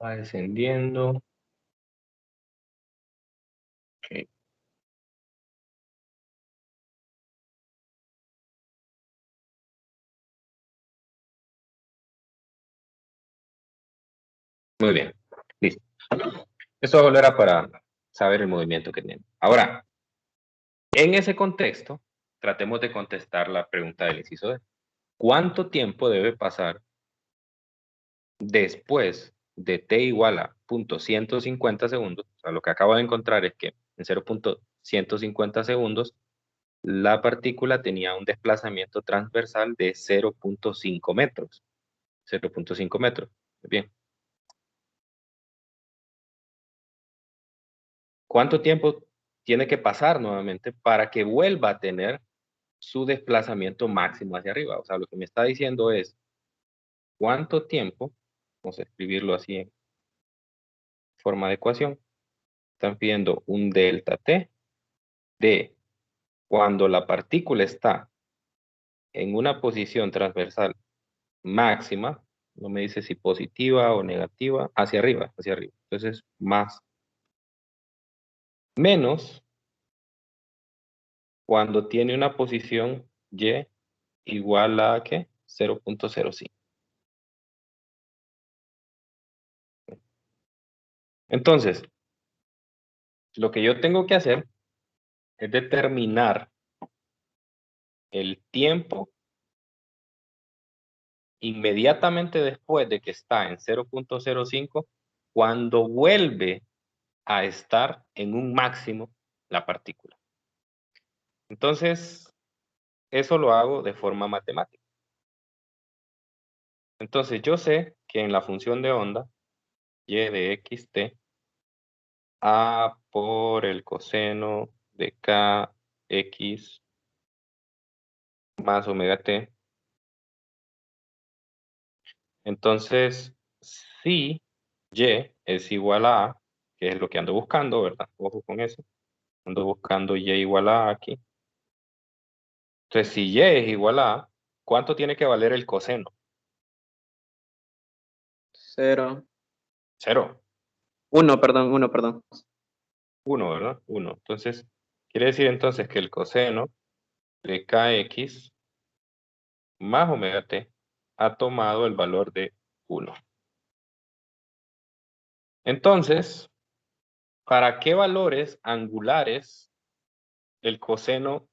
va descendiendo. Ok. Muy bien. Listo. Esto solo era para saber el movimiento que tiene. Ahora, en ese contexto, tratemos de contestar la pregunta del inciso D. ¿Cuánto tiempo debe pasar después de t igual a 0.150 segundos? O sea, lo que acabo de encontrar es que en 0.150 segundos la partícula tenía un desplazamiento transversal de 0.5 metros. 0.5 metros. Bien. ¿Cuánto tiempo tiene que pasar nuevamente para que vuelva a tener su desplazamiento máximo hacia arriba? O sea, lo que me está diciendo es cuánto tiempo, vamos a escribirlo así en forma de ecuación, están pidiendo un delta t de cuando la partícula está en una posición transversal máxima, no me dice si positiva o negativa, hacia arriba, hacia arriba. Entonces, más menos cuando tiene una posición y igual a ¿qué? 0.05. Entonces, lo que yo tengo que hacer es determinar el tiempo inmediatamente después de que está en 0.05 cuando vuelve a estar en un máximo la partícula. Entonces, eso lo hago de forma matemática. Entonces, yo sé que en la función de onda, y de xt, a por el coseno de kx más omega t. Entonces, si y es igual a, que es lo que ando buscando, ¿verdad? Ojo con eso. Ando buscando y igual a aquí. Entonces, si y es igual a, ¿cuánto tiene que valer el coseno? 0. 0. 1, perdón, 1, perdón. 1, ¿verdad? 1. Entonces, quiere decir entonces que el coseno de kx más omega t ha tomado el valor de 1. Entonces, ¿para qué valores angulares el coseno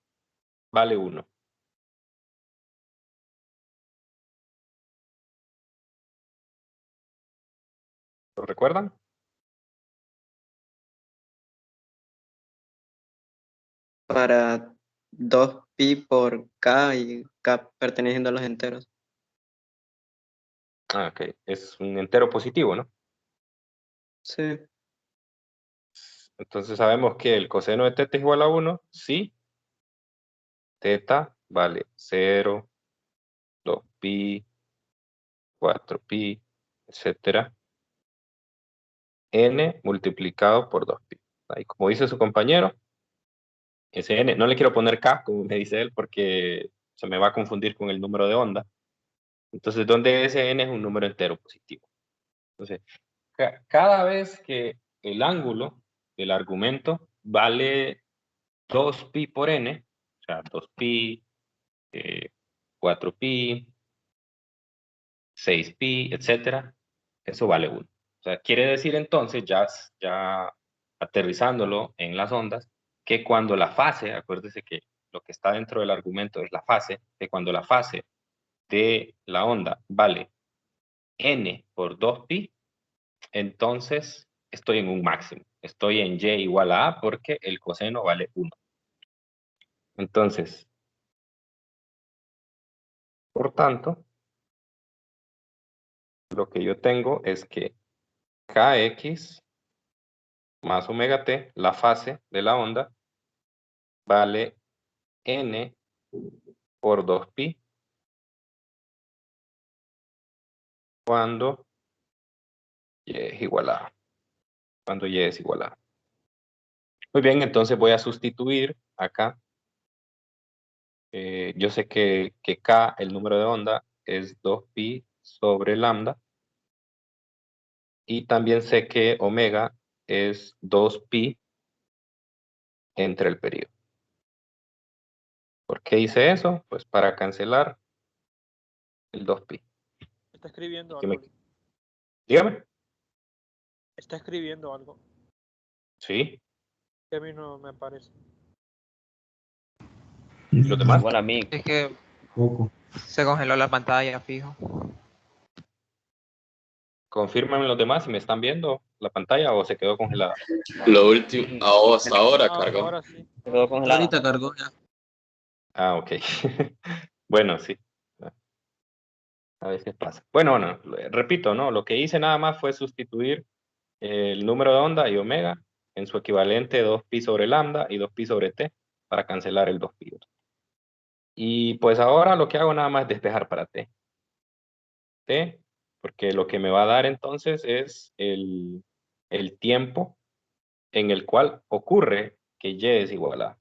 vale 1? ¿Lo recuerdan? Para 2pi por k y k perteneciendo a los enteros. Ah, ok. Es un entero positivo, ¿no? Sí. Entonces sabemos que el coseno de teta es igual a 1 si teta vale 0, 2pi, 4pi, etcétera. N multiplicado por 2pi. Ahí, como dice su compañero, ese n, no le quiero poner k, como me dice él, porque se me va a confundir con el número de onda. Entonces, donde ese n es un número entero positivo. Entonces, cada vez que el ángulo del argumento vale 2pi por n, o sea, 2pi, 4pi, 6pi, etcétera, eso vale 1. O sea, quiere decir entonces, ya aterrizándolo en las ondas, que cuando la fase, acuérdese que lo que está dentro del argumento es la fase, que cuando la fase de la onda vale n por 2pi, entonces estoy en un máximo. Estoy en y igual a a porque el coseno vale 1. Entonces, por tanto, lo que yo tengo es que kx más omega t, la fase de la onda, vale n por 2pi cuando y es igual a. Cuando y es igual a. Muy bien, entonces voy a sustituir acá. Yo sé que k, el número de onda, es 2pi sobre lambda. Y también sé que omega es 2pi entre el periodo. ¿Por qué hice eso? Pues para cancelar el 2pi. Está escribiendo Que me- algo. Dígame. Está escribiendo algo Sí. que a mí no me aparece. ¿Y los demás? Igual a mí. Es que Poco. se congeló la pantalla, fijo. Confírmenme los demás si me están viendo la pantalla o se quedó congelada. Lo último, hasta ahora Ah, cargó. ahora sí. Se quedó congelada. Ahorita cargó ya. Ah, ok. Bueno, sí. A veces pasa. Bueno, repito, ¿no? Lo que hice nada más fue sustituir el número de onda y omega en su equivalente 2pi sobre lambda y 2pi sobre t para cancelar el 2pi. Y pues ahora lo que hago nada más es despejar para t. T, porque lo que me va a dar entonces es el tiempo en el cual ocurre que y es igual a.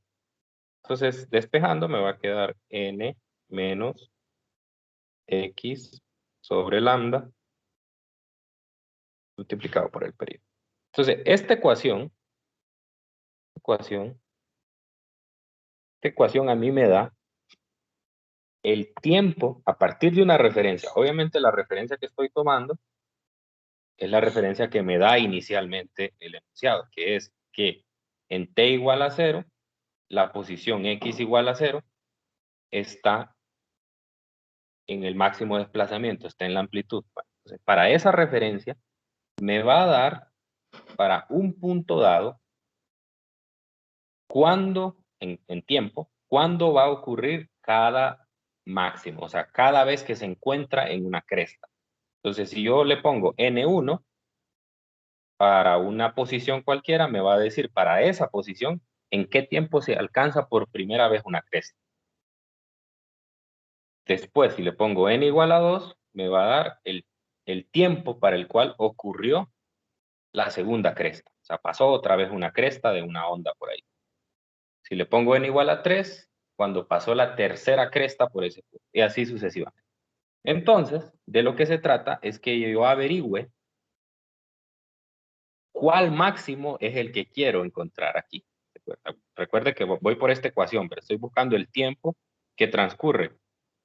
Entonces, despejando me va a quedar n menos x sobre lambda multiplicado por el periodo. Entonces, esta ecuación a mí me da el tiempo a partir de una referencia. Obviamente la referencia que estoy tomando es la referencia que me da inicialmente el enunciado, que es que en t igual a 0, la posición x igual a 0 está en el máximo desplazamiento, está en la amplitud. Entonces, para esa referencia me va a dar para un punto dado cuándo, en tiempo, cuándo va a ocurrir cada máximo, o sea, cada vez que se encuentra en una cresta. Entonces, si yo le pongo N1 para una posición cualquiera, me va a decir para esa posición en qué tiempo se alcanza por primera vez una cresta. Después, si le pongo N igual a 2, me va a dar el tiempo para el cual ocurrió la segunda cresta. O sea, pasó otra vez una cresta de una onda por ahí. Si le pongo N igual a 3, cuando pasó la tercera cresta por ese punto. Y así sucesivamente. Entonces, de lo que se trata es que yo averigüe cuál máximo es el que quiero encontrar aquí. Recuerde que voy por esta ecuación, pero estoy buscando el tiempo que transcurre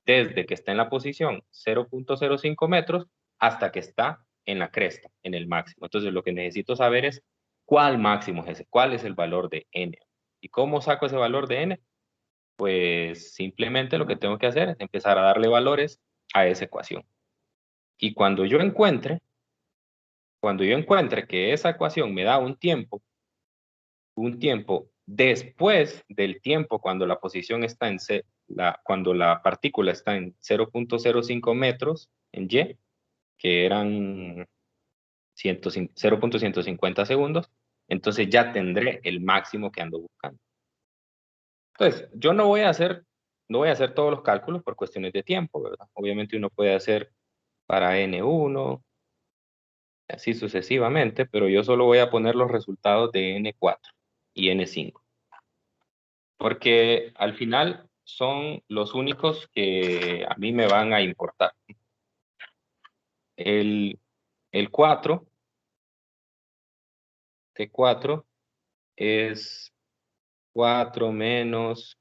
desde que está en la posición 0.05 metros hasta que está en la cresta, en el máximo. Entonces, lo que necesito saber es cuál máximo es ese, cuál es el valor de n. ¿Y cómo saco ese valor de n? Pues simplemente lo que tengo que hacer es empezar a darle valores a esa ecuación. Y cuando yo encuentre Cuando yo encuentre que esa ecuación me da un tiempo después del tiempo cuando la posición está en cuando la partícula está en 0.05 metros en Y, que eran 0.150 segundos, entonces ya tendré el máximo que ando buscando. Entonces, yo no voy a hacer todos los cálculos por cuestiones de tiempo, ¿verdad? Obviamente uno puede hacer para N1, así sucesivamente, pero yo solo voy a poner los resultados de N4 y N5. Porque al final son los únicos que a mí me van a importar. El 4, T4, es 4 menos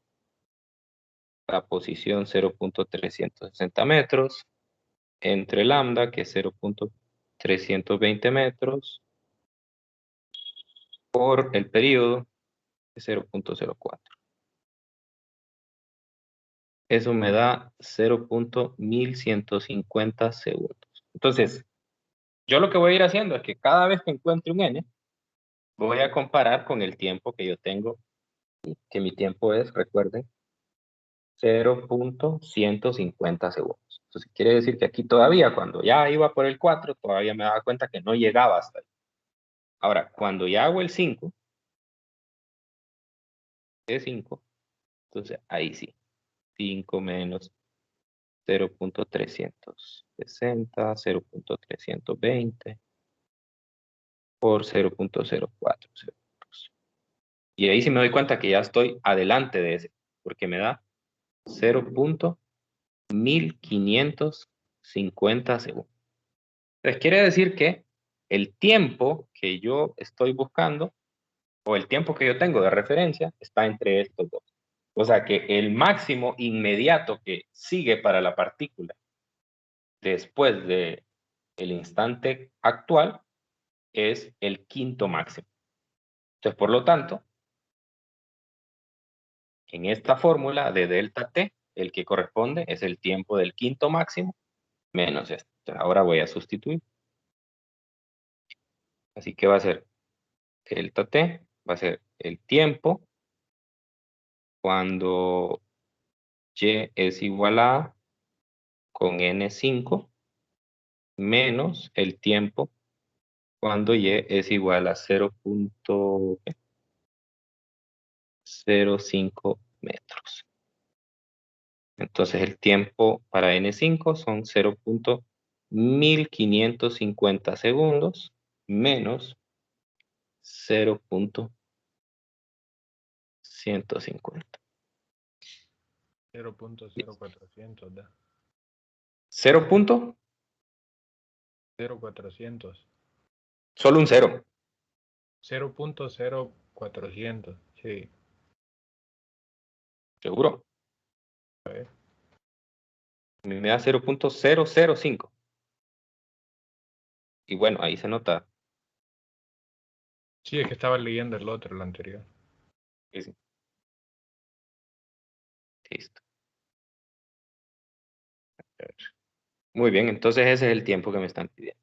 la posición 0.360 metros entre lambda, que es 0.320 metros, por el periodo de 0.04. Eso me da 0.1150 segundos. Entonces, yo lo que voy a ir haciendo es que cada vez que encuentre un n, voy a comparar con el tiempo que yo tengo, que mi tiempo es, recuerden, 0.150 segundos. Entonces quiere decir que aquí todavía, cuando ya iba por el 4, todavía me daba cuenta que no llegaba hasta ahí. Ahora, cuando ya hago el 5, es 5, entonces ahí sí, 5 menos 0.360, 0.320 por 0.04 segundos. Y ahí sí me doy cuenta que ya estoy adelante de ese, porque me da 0.1550 segundos. Entonces quiere decir que el tiempo que yo estoy buscando, o el tiempo que yo tengo de referencia, está entre estos dos. O sea que el máximo inmediato que sigue para la partícula después del instante actual es el quinto máximo. Entonces, por lo tanto, en esta fórmula de delta t, el que corresponde es el tiempo del quinto máximo menos esto. Entonces, ahora voy a sustituir. Así que va a ser delta t, va a ser el tiempo cuando y es igual a con n5 menos el tiempo cuando y es igual a 0.05 metros. Entonces el tiempo para n5 son 0.1550 segundos menos 0.150. 0.0400 da. 0. 0400. Solo un 0. 0.0400. Sí. ¿Seguro? A ver. A mí me da 0.005. Y bueno, ahí se nota. Sí, es que estaba leyendo el otro, el anterior. Sí. Listo. Muy bien, entonces ese es el tiempo que me están pidiendo.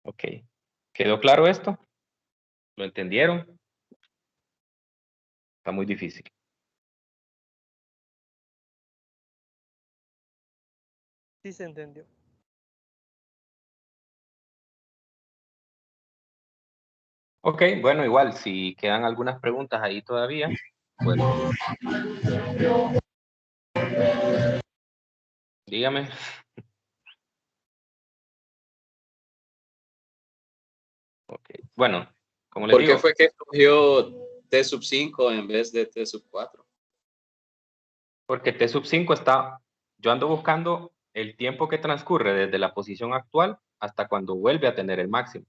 Ok. ¿Quedó claro esto? ¿Lo entendieron? Está muy difícil. Sí se entendió. Ok, bueno, igual, si quedan algunas preguntas ahí todavía, pues dígame. Ok, bueno, como les ¿Por qué digo, fue que escogió T sub 5 en vez de T sub 4? porque T sub 5 está, yo ando buscando el tiempo que transcurre desde la posición actual hasta cuando vuelve a tener el máximo.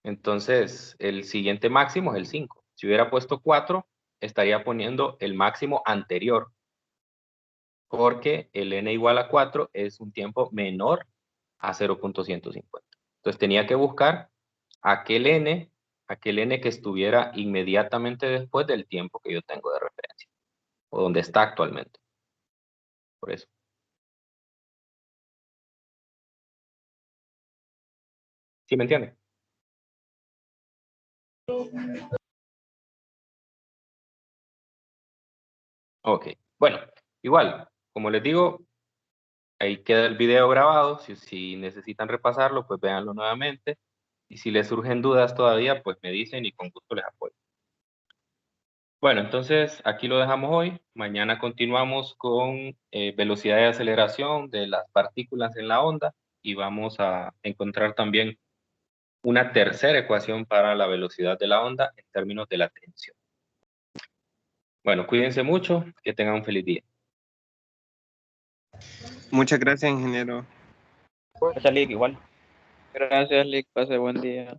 Entonces, el siguiente máximo es el 5. Si hubiera puesto 4, estaría poniendo el máximo anterior, porque el n igual a 4 es un tiempo menor a 0.150. Entonces tenía que buscar aquel n que estuviera inmediatamente después del tiempo que yo tengo de referencia, o donde está actualmente. Por eso. ¿Sí me entienden? Ok, bueno, igual, como les digo, ahí queda el video grabado. Si necesitan repasarlo, pues véanlo nuevamente. Y si les surgen dudas todavía, pues me dicen y con gusto les apoyo. Bueno, entonces aquí lo dejamos hoy. Mañana continuamos con velocidad de aceleración de las partículas en la onda y vamos a encontrar también una tercera ecuación para la velocidad de la onda en términos de la tensión. Bueno, cuídense mucho, que tengan un feliz día. Muchas gracias, ingeniero. Gracias, Lick, igual. Gracias, Lick. Pase buen día.